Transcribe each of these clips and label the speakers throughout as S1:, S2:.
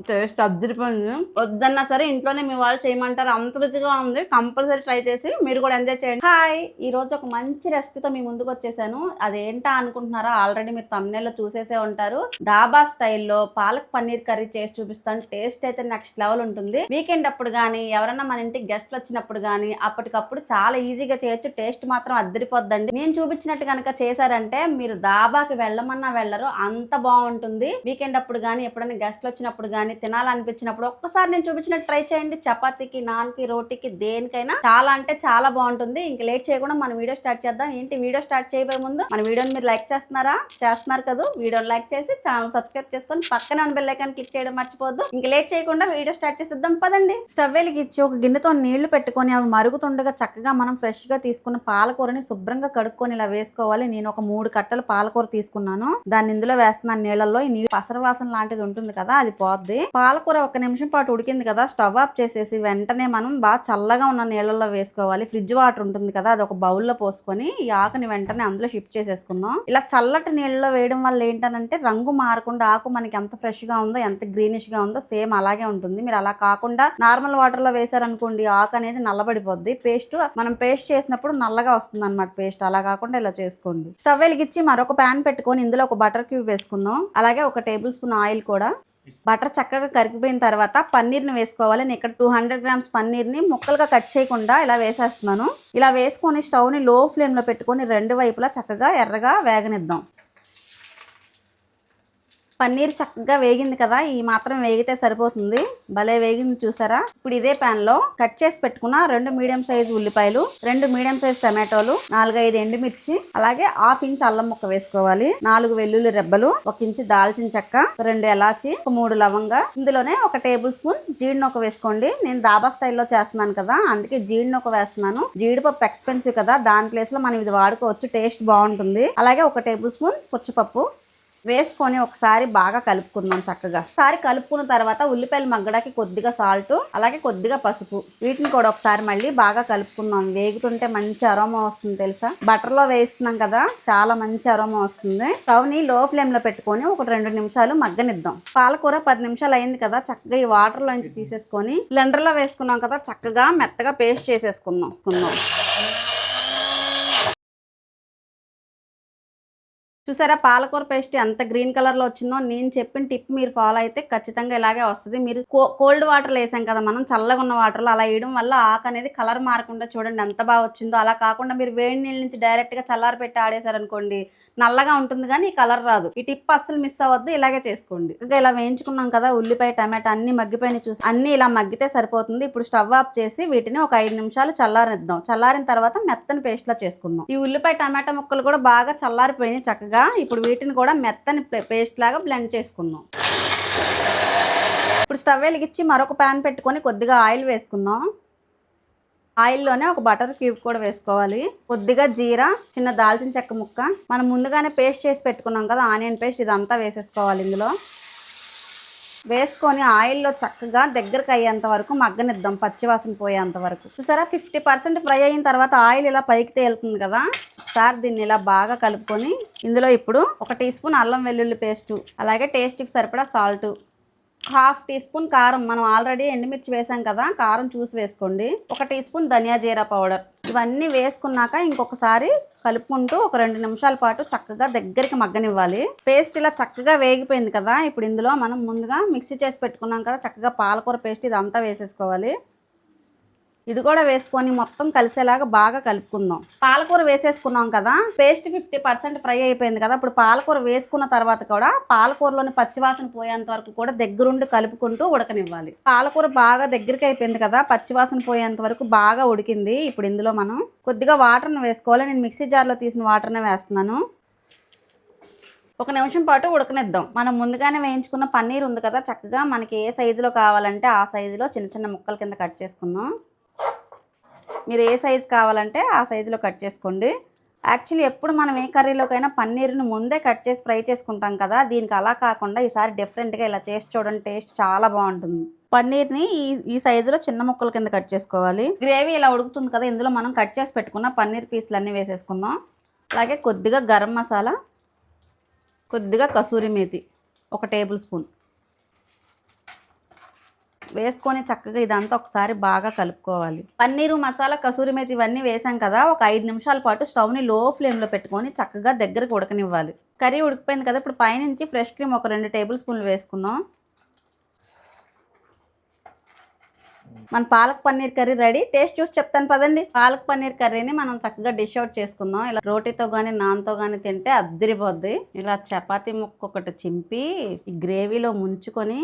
S1: Taste అద్దరిపోయింది. వద్దన్నా సరే ఇంట్లోనే మీ వాళ్ళు చేయమంటారు, అంత రుచిగా ఉంది. కంపల్సరీ ట్రై చేసి మీరు కూడా ఎంజాయ్ చేయండి. హాయ్, ఈ రోజు ఒక మంచి రెసిపీతో మీ ముందుకు వచ్చేసాను. అదేంటా అనుకుంటున్నారా? ఆల్రెడీ మీరు thumbnail లో చూసేసే ఉంటారు. డాబా స్టైల్లో పాలక్ పన్నీర్ కర్రీ చేసి చూపిస్తాను. టేస్ట్ అయితే నెక్స్ట్ లెవెల్ ఉంటుంది. వీకెండ్ అప్పుడు కానీ ఎవరన్నా మన ఇంటికి గెస్ట్లు వచ్చినప్పుడు కానీ అప్పటికప్పుడు చాలా ఈజీగా చేయొచ్చు. టేస్ట్ మాత్రం అద్దరిపోద్దండి. నేను చూపించినట్టు కనుక చేశారంటే మీరు డాబాకి వెళ్ళమన్నా వెళ్ళరు, అంత బాగుంటుంది. వీకెండ్ అప్పుడు కానీ ఎప్పుడైనా గెస్ట్లు వచ్చినప్పుడు కానీ తినాలనిపించినప్పుడు ఒక్కసారి నేను చూపించినట్టు ట్రై చేయండి. చపాతీకి, నాన్కి, రోటీకి, దేనికైనా చాలా అంటే చాలా బాగుంటుంది. ఇంక లేట్ చేయకుండా మన వీడియో స్టార్ట్ చేద్దాం. ఏంటి, వీడియో స్టార్ట్ చేయబోయే ముందు మన వీడియోని మీరు లైక్ చేస్తున్నారు కదా? వీడియోని లైక్ చేసి ఛానల్ సబ్స్క్రైబ్ చేసుకొని పక్కన ఉన్న బెల్ ఐకాన్ క్లిక్ చేయడం మర్చిపోద్దు. ఇంక లేట్ చేయకుండా వీడియో స్టార్ట్ చేసేద్దాం పదండి. స్టవ్ వెలిగించి ఒక గిన్నెతో నీళ్లు పెట్టుకొని అవి మరుగుతుండగా చక్కగా మనం ఫ్రెష్ గా తీసుకున్న పాలకూరని శుభ్రంగా కడుక్కొని ఇలా వేసుకోవాలి. నేను ఒక 3 కట్టలు పాలకూర తీసుకున్నాను. దాన్ని ఇందులో వేస్తున్నాను నీళ్ళల్లో. ఈ నీళ్ళు పసరవాసన లాంటిది ఉంటుంది కదా, అది పోద్ది. పాలకూర 1 నిమిషం పాటు ఉడికింది కదా, స్టవ్ ఆఫ్ చేసేసి వెంటనే మనం బాగా చల్లగా ఉన్న నీళ్ళల్లో వేసుకోవాలి. ఫ్రిడ్జ్ వాటర్ ఉంటుంది కదా, అది ఒక బౌల్లో పోసుకొని ఈ ఆకుని వెంటనే అందులో షిఫ్ట్ చేసేసుకుందాం. ఇలా చల్లటి నీళ్ళలో వేయడం వల్ల ఏంటనంటే రంగు మారకుండా ఆకు మనకి ఎంత ఫ్రెష్ గా ఉందో, ఎంత గ్రీనిష్ గా ఉందో సేమ్ అలాగే ఉంటుంది. మీరు అలా కాకుండా నార్మల్ వాటర్ లో వేసారనుకోండి, ఆకు అనేది నల్లబడిపోద్ది. మనం పేస్ట్ చేసినప్పుడు నల్లగా వస్తుంది అనమాట పేస్ట్. అలా కాకుండా ఇలా చేసుకోండి. స్టవ్ వెలిగించి మరొక ప్యాన్ పెట్టుకొని ఇందులో ఒక బటర్ క్యూబ్ వేసుకుందాం. అలాగే 1 టేబుల్ స్పూన్ ఆయిల్ కూడా. బటర్ చక్కగా కరిగిపోయిన తర్వాత పన్నీర్ని వేసుకోవాలి. నేను ఇక్కడ 200 గ్రామ్స్ పన్నీర్ని ముక్కలుగా కట్ చేయకుండా ఇలా వేసేస్తున్నాను. ఇలా వేసుకొని స్టవ్ని లో ఫ్లేమ్లో పెట్టుకొని 2 వైపులా చక్కగా ఎర్రగా వేగనిద్దాం. పన్నీర్ చక్కగా వేగింది కదా, ఈ మాత్రం వేగితే సరిపోతుంది. భలే వేగింది చూసారా? ఇప్పుడు ఇదే ప్యాన్ లో కట్ చేసి పెట్టుకున్న 2 మీడియం సైజ్ ఉల్లిపాయలు, 2 మీడియం సైజ్ టమాటోలు, 4-5 ఎండుమిర్చి, అలాగే 1/2 ఇంచ్ అల్లం ముక్క వేసుకోవాలి. 4 వెల్లుల్లి రెబ్బలు, 1 ఇంచ్ దాల్చిన చెక్క, 2 ఎలాచి, 3 లవంగా, ఇందులోనే 1 టేబుల్ స్పూన్ జీడినొక్క వేసుకోండి. నేను డాబా స్టైల్లో చేస్తున్నాను కదా, అందుకే జీడినొక్క వేస్తున్నాను. జీడిపప్పు ఎక్స్పెన్సివ్ కదా, దాని ప్లేస్ లో మనం ఇది వాడుకోవచ్చు. టేస్ట్ బాగుంటుంది. అలాగే 1 టేబుల్ స్పూన్ పుచ్చపప్పు వేసుకొని ఒకసారి బాగా కలుపుకుందాం. చక్కగా ఒకసారి కలుపుకున్న తర్వాత ఉల్లిపాయలు మగ్గడానికి కొద్దిగా సాల్ట్, అలాగే కొద్దిగా పసుపు, వీటిని కూడా ఒకసారి మళ్ళీ బాగా కలుపుకుందాం. వేగుతుంటే మంచి అరోమా వస్తుంది తెలుసా. బటర్ లో వేస్తున్నాం కదా, చాలా మంచి అరోమా వస్తుంది. స్టవ్ని లో ఫ్లేమ్ లో పెట్టుకొని ఒక 2 నిమిషాలు మగ్గనిద్దాం. పాలకూర 10 నిమిషాలు అయింది కదా, చక్కగా ఈ వాటర్ లోంచి తీసేసుకొని బ్లెండర్ లో వేసుకున్నాం కదా, చక్కగా మెత్తగా పేస్ట్ చేసేసుకుందాం. చూసారా పాలకూర పేస్ట్ ఎంత గ్రీన్ కలర్ లో వచ్చిందో. నేను చెప్పిన టిప్ మీరు ఫాలో అయితే ఖచ్చితంగా ఇలాగే వస్తుంది. మీరు కోల్డ్ వాటర్ వేసాం కదా మనం, చల్లగా ఉన్న వాటర్లో అలా వేయడం వల్ల ఆకు అనేది కలర్ మారకుండా చూడండి ఎంత బాగా వచ్చిందో. అలా కాకుండా మీరు వేడి నీళ్ళ నుంచి డైరెక్ట్ గా చల్లారి పెట్టి ఆడేశారనుకోండి, నల్లగా ఉంటుంది కానీ కలర్ రాదు. ఈ టిప్ అస్సలు మిస్ అవ్వద్దు, ఇలాగే చేసుకోండి. ఇంకా ఇలా వేయించుకున్నాం కదా, ఉల్లిపాయ టమాటా అన్ని మగ్గిపోయిన చూసి అన్ని ఇలా మగ్గితే సరిపోతుంది. ఇప్పుడు స్టవ్ ఆఫ్ చేసి వీటిని ఒక 5 నిమిషాలు చల్లారిద్దాం. చల్లారిన తర్వాత మెత్తని పేస్ట్ లా చేసుకుందాం. ఈ ఉల్లిపాయ టమాటా ముక్కలు కూడా బాగా చల్లారిపోయినాయి చక్కగా. ఇప్పుడు వీటిని కూడా మెత్తని పేస్ట్ లాగా బ్లెండ్ చేసుకుందాం. ఇప్పుడు స్టవ్ వెలిగించి మరొక ప్యాన్ పెట్టుకొని కొద్దిగా ఆయిల్ వేసుకుందాం. ఆయిల్లోనే ఒక బటర్ క్యూబ్ కూడా వేసుకోవాలి. కొద్దిగా జీరా, చిన్న దాల్చిన చెక్క ముక్క, మనం ముందుగానే పేస్ట్ చేసి పెట్టుకున్నాం కదా ఆనియన్ పేస్ట్, ఇదంతా వేసేసుకోవాలి. ఇందులో వేసుకొని ఆయిల్లో చక్కగా దగ్గరకు అయ్యేంత వరకు మగ్గనిద్దాం, పచ్చివాసన పోయేంత వరకు. చూసారా 50% ఫ్రై అయిన తర్వాత ఆయిల్ ఇలా పైకి తేలుతుంది కదా, ఒకసారి దీన్ని ఇలా బాగా కలుపుకొని ఇందులో ఇప్పుడు 1 టీ స్పూన్ అల్లం వెల్లుల్లి పేస్టు, అలాగే టేస్ట్కి సరిపడా సాల్ట్, 1/2 టీ స్పూన్ కారం, మనం ఆల్రెడీ ఎండుమిర్చి వేసాం కదా, కారం చూసి వేసుకోండి. 1 టీ స్పూన్ ధనియా జీరా పౌడర్. ఇవన్నీ వేసుకున్నాక ఇంకొకసారి కలుపుకుంటూ ఒక 2 నిమిషాల పాటు చక్కగా దగ్గరికి మగ్గనివ్వాలి. పేస్ట్ ఇలా చక్కగా వేగిపోయింది కదా, ఇప్పుడు ఇందులో మనం ముందుగా మిక్సీ చేసి పెట్టుకున్నాం కదా చక్కగా పాలకూర పేస్ట్, ఇదంతా వేసేసుకోవాలి. ఇది కూడా వేసుకొని మొత్తం కలిసేలాగా బాగా కలుపుకుందాం. పాలకూర వేసేసుకున్నాం కదా, పేస్ట్ 50% ఫ్రై అయిపోయింది కదా. ఇప్పుడు పాలకూర వేసుకున్న తర్వాత కూడా పాలకూరలోని పచ్చివాసన పోయేంత వరకు కూడా దగ్గరుండి కలుపుకుంటూ ఉడకనివ్వాలి. పాలకూర బాగా దగ్గరికి అయిపోయింది కదా, పచ్చివాసన పోయేంత వరకు బాగా ఉడికింది. ఇప్పుడు ఇందులో మనం కొద్దిగా వాటర్ని వేసుకోవాలి. నేను మిక్సీ జార్లో తీసిన వాటర్నే వేస్తున్నాను. 1 నిమిషం పాటు ఉడకనిద్దాం. మనం ముందుగానే వేయించుకున్న పన్నీర్ ఉంది కదా, చక్కగా మనకి ఏ సైజులో కావాలంటే ఆ సైజులో చిన్న చిన్న ముక్కల కింద కట్ చేసుకుందాం. మీరు ఏ సైజు కావాలంటే ఆ సైజులో కట్ చేసుకోండి. యాక్చువల్లీ ఎప్పుడు మనం ఏ కర్రీలోకైనా పన్నీర్ని ముందే కట్ చేసి ఫ్రై చేసుకుంటాం కదా, దీనికి అలా కాకుండా ఈసారి డిఫరెంట్గా ఇలా చేసి చూడండి, టేస్ట్ చాలా బాగుంటుంది. పన్నీర్ని ఈ సైజులో చిన్న ముక్కల కింద కట్ చేసుకోవాలి. గ్రేవీ ఇలా ఉడుకుతుంది కదా, ఇందులో మనం కట్ చేసి పెట్టుకున్న పన్నీర్ పీసులు అన్నీ వేసేసుకుందాం. అలాగే కొద్దిగా గరం మసాలా, కొద్దిగా కసూరి మేతి 1 టేబుల్ స్పూన్, వేసుకొని చక్కగా ఇదంతా ఒకసారి బాగా కలుపుకోవాలి. పన్నీరు, మసాలా, కసూరి మేతి ఇవన్నీ వేసాం కదా, ఒక 5 నిమిషాల పాటు స్టవ్ని లో ఫ్లేమ్లో పెట్టుకొని చక్కగా దగ్గరకు ఉడకనివ్వాలి. కర్రీ ఉడికిపోయింది కదా, ఇప్పుడు పైనుంచి ఫ్రెష్ క్రీమ్ ఒక 2 టేబుల్ స్పూన్లు వేసుకుందాం. మన palak paneer curry ready. Taste చూసి చెప్తాను పదండి. పాలక్ పన్నీర్ కర్రీని మనం చక్కగా డిష్ అవుట్ చేసుకుందాం. ఇలా రోటీతో కానీ నాన్తో కానీ తింటే అద్దరిపోద్ది. ఇలా చపాతీ ముక్క ఒకటి చింపి ఈ గ్రేవీలో ముంచుకొని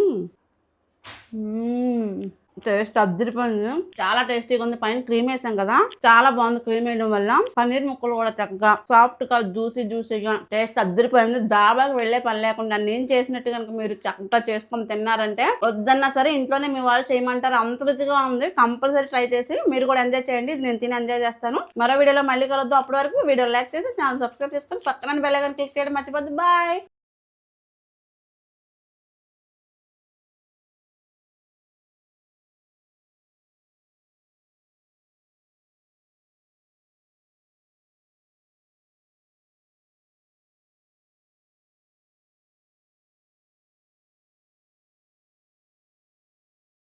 S1: టేస్ట్ అద్దరిపోయింది. చాలా టేస్టీగా ఉంది. పైన క్రీమ్ వేసాం కదా, చాలా బాగుంది. క్రీమ్ వేయడం వల్ల పన్నీర్ ముక్కలు కూడా చక్కగా సాఫ్ట్ గా జ్యూసీగా టేస్ట్ అద్దరిపోయింది. దాబాకి వెళ్లే పని లేకుండా నేను చేసినట్టు కనుక మీరు చక్కగా చేసుకొని తిన్నారంటే వద్దన్నా సరే ఇంట్లోనే మీ వాళ్ళు చేయమంటారు. అంత రుచిగా ఉంది. కంపల్సరీ ట్రై చేసి మీరు కూడా ఎంజాయ్ చేయండి. నేను తిని ఎంజాయ్ చేస్తాను. మరో వీడియోలో మళ్ళీ కలుద్దాం. అప్పటి వరకు వీడియో లైక్ చేసి ఛానల్ సబ్స్క్రైబ్ చేసుకొని పక్కన బెల్ ఐకాన్ క్లిక్ చేయడం మర్చిపోద్దు. బాయ్.